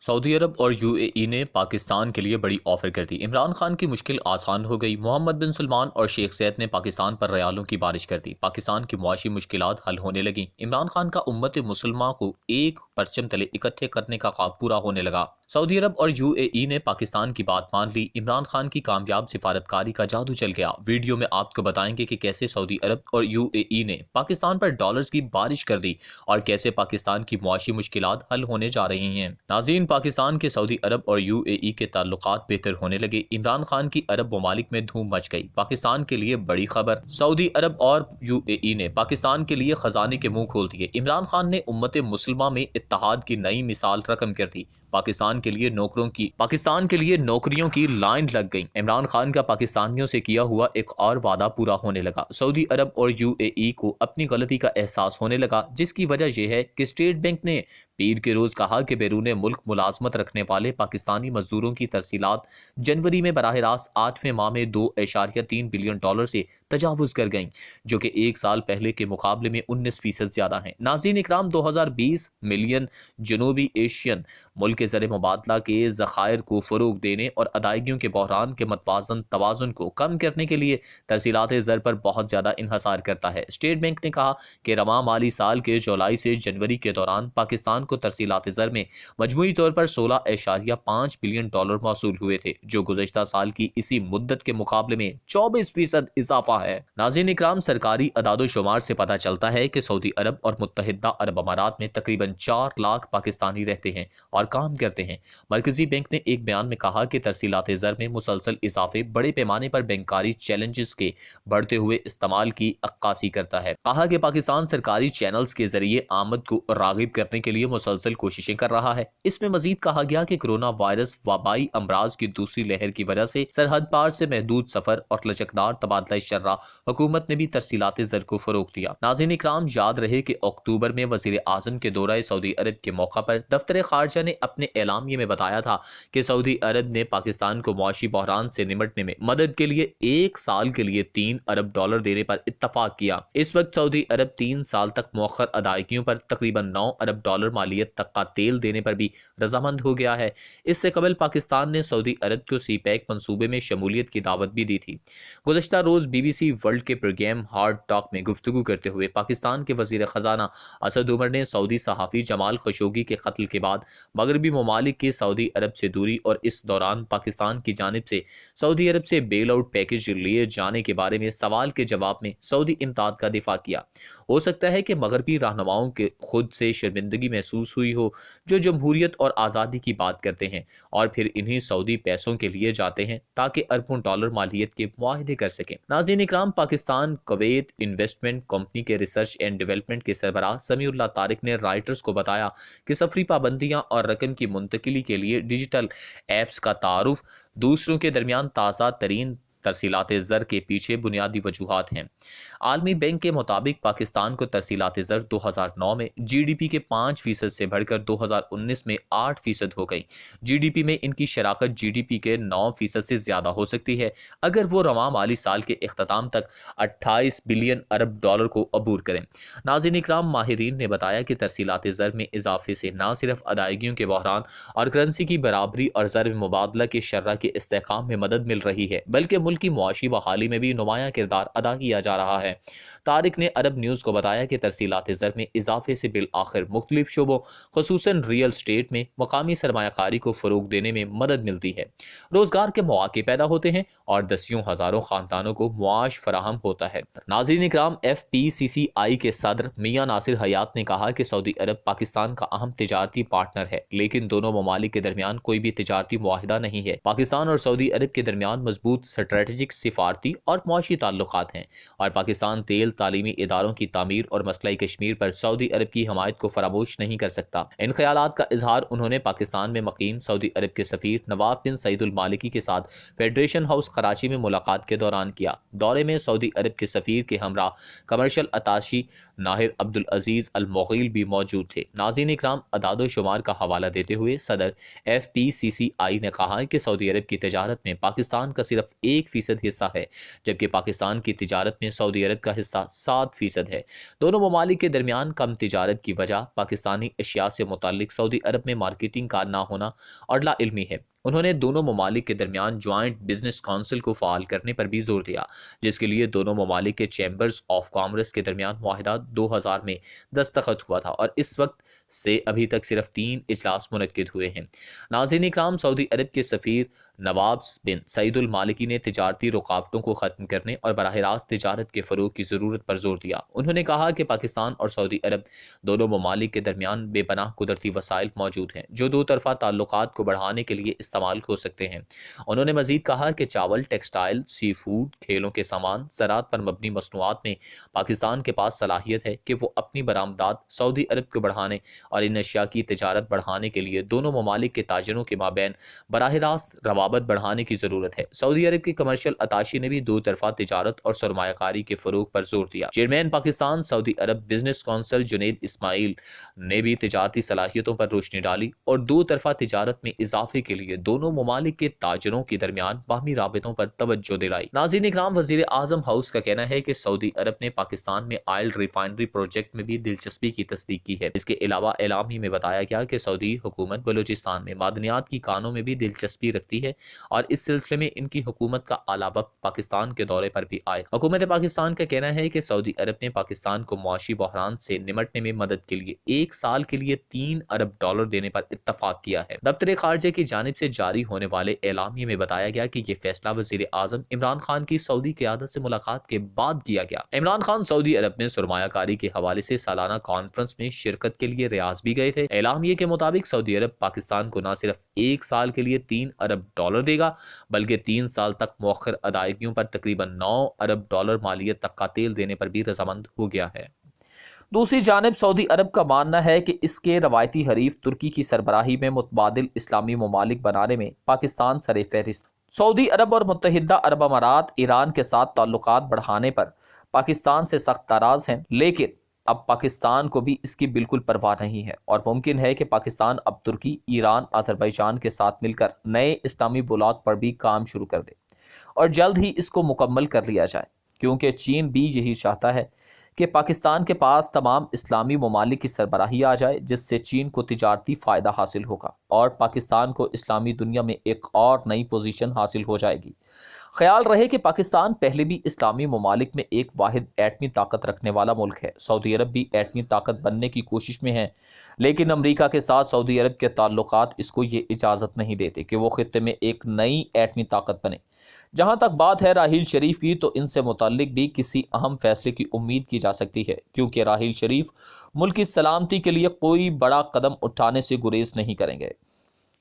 سعودی عرب اور یو اے ای نے پاکستان کے لیے بڑی آفر کر دی۔ عمران خان کی مشکل آسان ہو گئی۔ محمد بن سلمان اور شیخ زید نے پاکستان پر ریالوں کی بارش کر دی۔ پاکستان کی معاشی مشکلات حل ہونے لگیں۔ عمران خان کا امت مسلمہ کو ایک پرچم تلے اکٹھے کرنے کا خواب پورا ہونے لگا۔ سعودی عرب اور یو اے ای نے پاکستان کی بات مان لی۔ عمران خان کی کامیاب سفارتکاری کا جادو چل گیا۔ ویڈیو میں آپ کو بتائیں گے کہ کیسے سعودی عرب اور یو اے ای نے پاکستان پر ڈالرز کی بارش کر دی اور کیسے پاکستان کی معاشی مشکلات حل ہونے جا رہی ہیں۔ ناظرین، پاکستان کے سعودی عرب اور یو اے ای کے تعلقات بہتر ہونے لگے۔ عمران خان کی عرب ممالک میں دھوم مچ گئی۔ پاکستان کے لیے بڑی خبر، سعودی عرب اور یو اے ای نے پاکستان کے لیے خزانے کے منہ کھول دیے۔ عمران خان نے امت مسلمہ میں اتحاد کی نئی مثال رقم کر دی۔ پاکستان کے لیے نوکریوں کی لائن لگ گئی۔ عمران خان کا پاکستانیوں سے کیا ہوا ایک اور وعدہ پورا ہونے لگا۔ سعودی عرب اور یو اے ای کو اپنی غلطی کا احساس ہونے لگا، جس کی وجہ یہ ہے کہ اسٹیٹ بینک نے پیر کے روز کہا کہ بیرون ملک ملازمت رکھنے والے پاکستانی مزدوروں کی ترسیلات جنوری میں براہ راست 8ویں ماہ میں $2.3 بلین سے تجاوز کر گئیں، جو کہ ایک سال پہلے کے مقابلے میں 19% زیادہ ہیں۔ ناظرین اکرام، 2020 ملین جنوبی ایشین ملک کے زر مبادلہ کے ذخائر کو فروغ دینے اور ادائیگیوں کے بحران کے متوازن توازن کو کم کرنے کے لیے ترسیلات زر پر بہت زیادہ انحصار کرتا ہے۔ اسٹیٹ بینک نے کہا کہ رواں مالی سال کے جولائی سے جنوری کے دوران پاکستان کو ترسیلات زر میں مجموعی طور پر $16.5 بلین موصول ہوئے تھے، جو گزشتہ سال کی اسی مدت کے مقابلے میں 24% اضافہ ہے۔ ناظرین اکرام، سرکاری اعداد و شمار سے پتہ چلتا ہے کہ سعودی عرب اور متحدہ عرب امارات میں تقریباً 4 لاکھ پاکستانی رہتے ہیں اور کام کرتے ہیں۔ مرکزی بینک نے ایک بیان میں کہا کہ ترسیلات زر میں مسلسل اضافے بڑے پیمانے پر بینکاری چیلنجز کے بڑھتے ہوئے استعمال کی عکاسی کرتا ہے۔ کہا کہ پاکستان سرکاری چینلز کے ذریعے آمد کو راغب کرنے کے لیے مسلسل کوششیں کر رہا ہے۔ اس میں مزید کہا گیا کہ کرونا وائرس وبائی امراض کی دوسری لہر کی وجہ سے سرحد پار سے محدود سفر اور لچکدار تبادلہ شرح حکومت نے بھی ترسیلات زر کو فروغ دیا۔ ناظرین اکرام، یاد رہے کہ اکتوبر میں وزیر اعظم کے دورہ سعودی عرب کے موقع پر دفتر خارجہ نے اپنے اعلامیے میں بتایا تھا کہ سعودی عرب نے پاکستان کو معاشی بحران سے نمٹنے میں مدد کے لیے ایک سال کے لیے $3 ارب دینے پر اتفاق کیا۔ اس وقت سعودی عرب 3 سال تک مؤخر ادائیگیوں پر تقریباً $9 ارب مالیت تک کا تیل دینے پر بھی رضامند ہو گیا ہے۔ اس سے قبل پاکستان نے سعودی عرب کو سی پیک منصوبے میں شمولیت کی دعوت بھی دی تھی۔ گزشتہ روز بی بی سی ورلڈ کے پروگرام ہارڈ ٹاک میں گفتگو کرتے ہوئے پاکستان کے وزیر خزانہ اسد عمر نے سعودی صحافی جمال خشوگی کے قتل کے بعد مغربی ممالک کی سعودی عرب سے دوری اور اس دوران پاکستان کی جانب سے سعودی عرب سے بیل آؤٹ پیکج لیے جانے کے بارے میں سوال کے جواب میں سعودی امداد کا دفاع کیا۔ ہو سکتا ہے کہ مغربی رہنماؤں کے خود سے شرمندگی محسوس ہوئی ہو، جو جمہوریت اور آزادی کی بات کرتے ہیں اور پھر انہیں سعودی پیسوں کے لیے جاتے ہیں تاکہ اربوں ڈالر مالیت کے معاہدے کر سکیں۔ ناظرین اکرام، پاکستان کویت انویسٹمنٹ کمپنی کے ریسرچ اینڈ ڈیولپمنٹ کے سربراہ سمیع اللہ طارق نے رائٹرز کو بتایا کہ سفری پابندیاں اور رقم کی منتقلی کے لیے ڈیجیٹل ایپس کا تعارف دوسروں کے درمیان تازہ ترین ترسیلات زر کے پیچھے بنیادی وجوہات ہیں۔ عالمی بینک کے مطابق پاکستان کو ترسیلات زر 2009 میں جی ڈی پی کے 5% سے بڑھ کر 2019 میں 8% ہو گئی۔ جی ڈی پی میں ان کی شراکت جی ڈی پی کے 9% سے زیادہ ہو سکتی ہے اگر وہ رواں مالی سال کے اختتام تک $28 بلین کو عبور کریں۔ ناظرین اکرام، ماہرین نے بتایا کہ ترسیلات زر میں اضافے سے نہ صرف ادائیگیوں کے بحران اور کرنسی کی برابری اور زر مبادلہ کے شرح کے استحکام میں مدد مل رہی ہے، بلکہ ملک کی معاشی بحالی میں بھی نمایاں کردار ادا کیا جا رہا ہے۔ طارق نے عرب نیوز کو بتایا کہ ترسیلات زر میں اضافے سے بالآخر مختلف شعبوں خصوصاً ریئل اسٹیٹ میں مقامی سرمایہ کاری کو فروغ دینے میں مدد ملتی ہے، روزگار کے مواقع پیدا ہوتے ہیں اور دسیوں ہزاروں خاندانوں کو معاش فراہم ہوتا ہے۔ ناظرین اکرام، ایف پی سی سی آئی کے صدر میاں ناصر حیات نے کہا کہ سعودی عرب پاکستان کا اہم تجارتی پارٹنر ہے، لیکن دونوں ممالک کے درمیان کوئی بھی تجارتی معاہدہ نہیں ہے۔ پاکستان اور سعودی عرب کے درمیان مضبوط اسٹریٹجک، سفارتی اور معاشی تعلقات ہیں اور پاکستان تیل، تعلیمی اداروں کی تعمیر اور مسئلہ کشمیر پر سعودی عرب کی حمایت کو فراموش نہیں کر سکتا۔ ان خیالات کا اظہار انہوں نے پاکستان میں مقیم سعودی عرب کے سفیر نواف بن سعید المالکی کے ساتھ فیڈریشن ہاؤس کراچی میں ملاقات کے دوران کیا۔ دورے میں سعودی عرب کے سفیر کے ہمراہ کمرشل اتاشی ناہر عبدالعزیز المغیل بھی موجود تھے۔ ناظرین اکرام، اعداد و شمار کا حوالہ دیتے ہوئے صدر ایف پی سی سی آئی نے کہا کہ سعودی عرب کی تجارت میں پاکستان کا صرف 65% حصہ ہے، جبکہ پاکستان کی تجارت میں سعودی عرب کا حصہ 7% ہے۔ دونوں ممالک کے درمیان کم تجارت کی وجہ پاکستانی اشیاء سے متعلق سعودی عرب میں مارکیٹنگ کا نہ ہونا اور لا علمی ہے۔ انہوں نے دونوں ممالک کے درمیان جوائنٹ بزنس کونسل کو فعال کرنے پر بھی زور دیا، جس کے لیے دونوں ممالک کے چیمبرز آف کامرس کے درمیان معاہدہ 2000 میں دستخط ہوا تھا اور اس وقت سے ابھی تک صرف 3 اجلاس منعقد ہوئے ہیں۔ ناظرین اکرام، سعودی عرب کے سفیر نواس بن سعید المالکی نے تجارتی رکاوٹوں کو ختم کرنے اور براہ راست تجارت کے فروغ کی ضرورت پر زور دیا۔ انہوں نے کہا کہ پاکستان اور سعودی عرب دونوں ممالک کے درمیان بے پناہ قدرتی وسائل موجود ہیں جو دو طرفہ تعلقات کو بڑھانے کے لیے استعمال ہو سکتے ہیں۔ انہوں نے مزید کہا کہ چاول، ٹیکسٹائل، سی فوڈ، کھیلوں کے سامان، زراعت پر مبنی مصنوعات میں پاکستان کے پاس صلاحیت ہے کہ وہ اپنی برآمدات سعودی عرب کو بڑھانے اور ان اشیاء کی تجارت بڑھانے کے لیے دونوں ممالک کے تاجروں کے مابین براہ راست روابط بڑھانے کی ضرورت ہے۔ سعودی عرب کے کمرشل اتاشی نے بھی دو طرفہ تجارت اور سرمایہ کاری کے فروغ پر زور دیا۔ چیئرمین پاکستان سعودی عرب بزنس کونسل جنید اسماعیل نے بھی تجارتی صلاحیتوں پر روشنی ڈالی اور دو طرفہ تجارت میں اضافے کے لیے دونوں ممالک کے تاجروں کے درمیان باہمی رابطوں پر توجہ دلائی۔ ناظرین اکرام، وزیر اعظم ہاؤس کا کہنا ہے کہ سعودی عرب نے پاکستان میں آئل ریفائنری پروجیکٹ میں بھی دلچسپی کی تصدیق کی ہے۔ اس کے علاوہ اعلام ہی میں بتایا گیا کہ سعودی حکومت بلوچستان میں معدنیات کی کانوں میں بھی دلچسپی رکھتی ہے اور اس سلسلے میں ان کی حکومت کا اعلیٰ وفد پاکستان کے دورے پر بھی آئے۔ حکومت پاکستان کا کہنا ہے کہ سعودی عرب نے پاکستان کو معاشی بحران سے نمٹنے میں مدد کے لیے 1 سال کے لیے $3 ارب دینے پر اتفاق کیا ہے۔ دفتر خارجہ کی جانب سے جاری ہونے والے اعلامیے میں بتایا گیا کہ یہ فیصلہ وزیر اعظم عمران خان کی سعودی قیادت سے ملاقات کے بعد کیا گیا۔ عمران خان سعودی عرب میں سرمایہ کاری کے حوالے سے سالانہ کانفرنس میں شرکت کے لیے ریاض بھی گئے تھے۔ اعلامیے کے مطابق سعودی عرب پاکستان کو نہ صرف 1 سال کے لیے $3 ارب دے گا بلکہ 3 سال تک مؤخر ادائیگیوں پر تقریباً $9 ارب مالیت تک کا تیل دینے پر بھی رضامند ہو گیا ہے۔ دوسری جانب سعودی عرب کا ماننا ہے کہ اس کے روایتی حریف ترکی کی سربراہی میں متبادل اسلامی ممالک بنانے میں پاکستان سر فہرست۔ سعودی عرب اور متحدہ عرب امارات ایران کے ساتھ تعلقات بڑھانے پر پاکستان سے سخت ناراض ہیں، لیکن اب پاکستان کو بھی اس کی بالکل پرواہ نہیں ہے اور ممکن ہے کہ پاکستان اب ترکی، ایران، آذربائیجان کے ساتھ مل کر نئے اسلامی بلاک پر بھی کام شروع کر دے اور جلد ہی اس کو مکمل کر لیا جائے، کیونکہ چین بھی یہی چاہتا ہے کہ پاکستان کے پاس تمام اسلامی ممالک کی سربراہی آ جائے، جس سے چین کو تجارتی فائدہ حاصل ہوگا اور پاکستان کو اسلامی دنیا میں ایک اور نئی پوزیشن حاصل ہو جائے گی۔ خیال رہے کہ پاکستان پہلے بھی اسلامی ممالک میں ایک واحد ایٹمی طاقت رکھنے والا ملک ہے۔ سعودی عرب بھی ایٹمی طاقت بننے کی کوشش میں ہے، لیکن امریکہ کے ساتھ سعودی عرب کے تعلقات اس کو یہ اجازت نہیں دیتے کہ وہ خطے میں ایک نئی ایٹمی طاقت بنے۔ جہاں تک بات ہے راحیل شریف کی، تو ان سے متعلق بھی کسی اہم فیصلے کی امید کی جا سکتی ہے، کیونکہ راحیل شریف ملک کی سلامتی کے لیے کوئی بڑا قدم اٹھانے سے گریز نہیں کریں گے۔